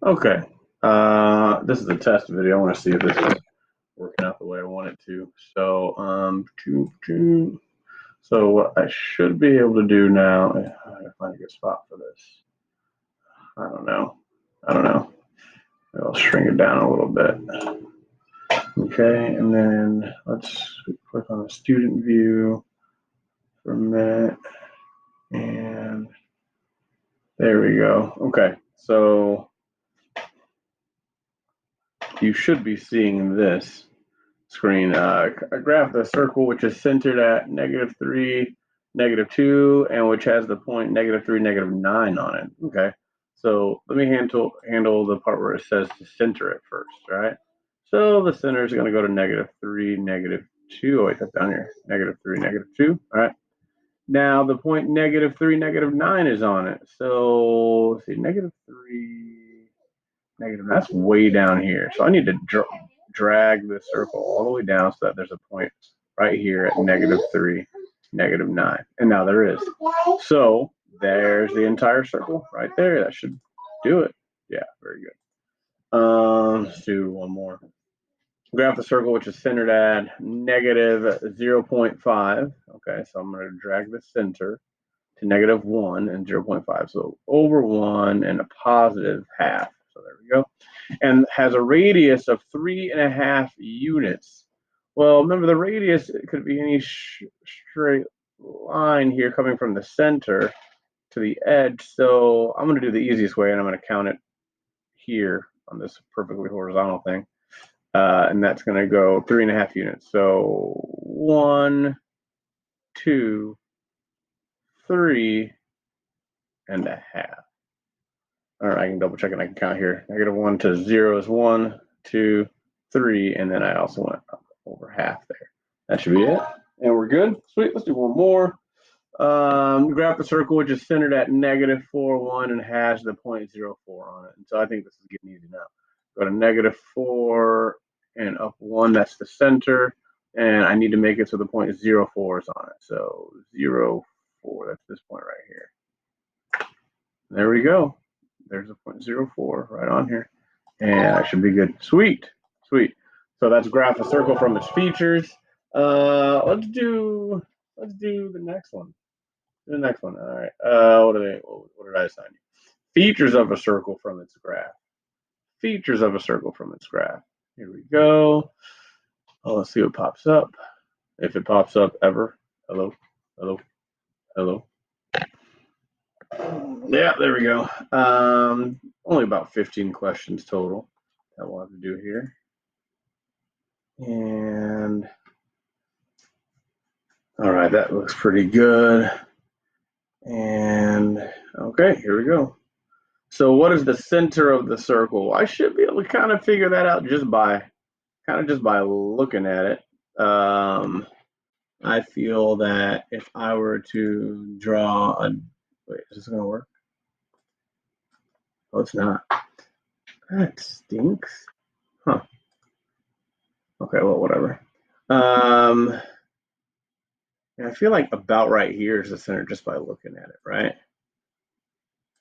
Okay. This is a test video. I want to see if this is working out the way I want it to. So what I should be able to do now, I gotta find a good spot for this. I don't know. I'll shrink it down a little bit. Okay, and then let's click on the student view for a minute. And there we go. Okay, so you should be seeing this screen. I graph the circle which is centered at -3, -2, and which has the point -3, -9 on it. Okay, so let me handle the part where it says to center it first, right? So the center is going to go to -3, -2. Oh, wait, that's down here. -3, -2. All right. Now the point -3, -9 is on it. So let's see, -3, negative. That's way down here. So I need to drag this circle all the way down so that there's a point right here at -3, -9. And now there is. So there's the entire circle right there. That should do it. Yeah, very good. Let's do one more. Graph the circle which is centered at -0.5. Okay, so I'm going to drag the center to -1 and 0.5. So over 1 and a +1/2. So there we go. And has a radius of 3.5 units. Well, remember the radius, it could be any straight line here coming from the center to the edge. So I'm going to do the easiest way, and I'm going to count it here on this perfectly horizontal thing. And that's going to go 3.5 units. So 1, 2, 3.5. All right, I can double check and I can count here. -1 to 0 is 1, 2, 3, and then I also went up over half there. That should be it. And we're good. Sweet. Let's do one more. Graph the circle which is centered at -4, 1, and has the point 0.04 on it. And so I think this is getting easy now. Go to -4 and up 1. That's the center. And I need to make it so the point 0.04 is on it. So 0.4. That's this point right here. There we go. There's a 0.04 right on here. And I should be good. Sweet. Sweet. So that's graph a circle from its features. Let's do the next one. The next one. All right. What did I assign you? Features of a circle from its graph. Features of a circle from its graph. Here we go. Oh, let's see what pops up. If it pops up ever. Hello. Hello. Hello. Yeah, there we go. Only about 15 questions total that we'll have to do here. And all right, that looks pretty good. And okay, here we go. So what is the center of the circle? I should be able to kind of figure that out just by looking at it. I feel that if I were to draw a, wait, is this gonna work? Oh, it's not. That stinks. Huh. Okay, well, whatever. And I feel like about right here is the center just by looking at it, right?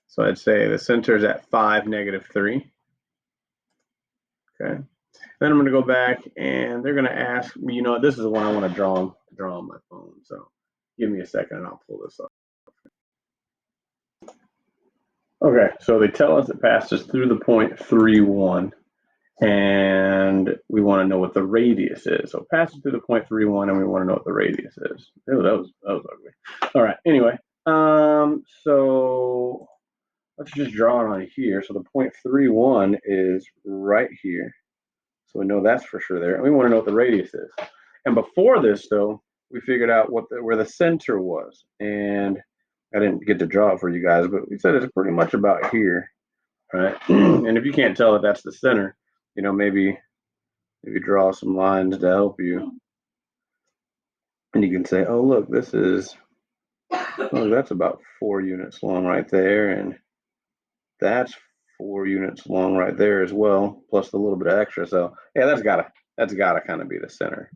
So I'd say the center is at 5, -3. Okay. Then I'm going to go back and they're going to ask me, this is the one I want to draw on my phone. So give me a second and I'll pull this up. Okay, so they tell us it passes through the point 3, 1. And we want to know what the radius is. So it passes through the point 3, 1, and we want to know what the radius is. Ew, that was ugly. All right, anyway. So let's just draw it on here. So the point 3, 1 is right here. So we know that's for sure there. And we want to know what the radius is. And before this, though, we figured out where the center was. And I didn't get to draw it for you guys, but we said it's pretty much about here, right? And if you can't tell that that's the center, maybe draw some lines to help you. And you can say, oh, look, that's about 4 units long right there. And that's 4 units long right there as well, plus a little bit of extra. So yeah, that's gotta kind of be the center.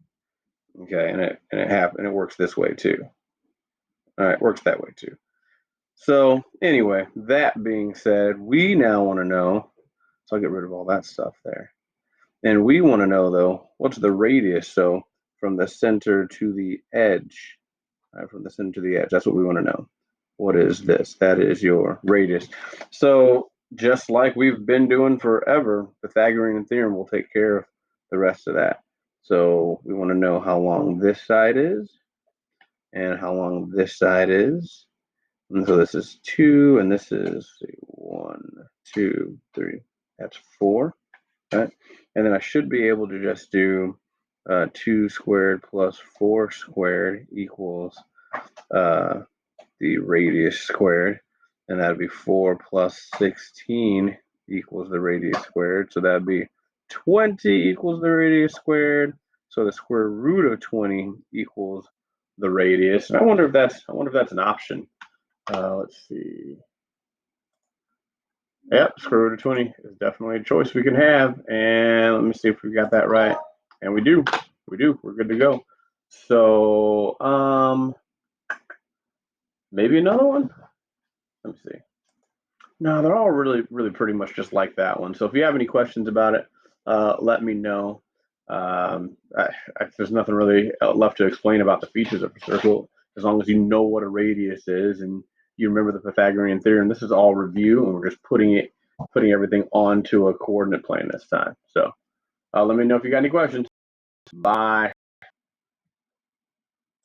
Okay, and it works this way too. All right, works that way too. So anyway, that being said, we now want to know So I'll get rid of all that stuff there. And we want to know, though, what's the radius? So from the center to the edge, from the center to the edge, that's what we want to know. What is this? That is your radius. So just like we've been doing forever, Pythagorean theorem will take care of the rest of that. So we want to know how long this side is and how long this side is. And so this is 2, and this is 1, 2, 3. That's 4. Right? And then I should be able to just do 2 squared plus 4 squared equals the radius squared. And that would be 4 plus 16 equals the radius squared. So that would be 20 equals the radius squared. So the square root of 20 equals the radius. And I wonder if that's an option. Let's see. Yep, square root of 20 is definitely a choice we can have. And let me see if we got that right. And we do. We do. We're good to go. So maybe another one. Let me see. No, they're all really pretty much just like that one. So if you have any questions about it, let me know. There's nothing really left to explain about the features of a circle, as long as you know what a radius is and you remember the Pythagorean theorem. This is all review, and we're just putting everything onto a coordinate plane this time. So let me know if you got any questions. Bye.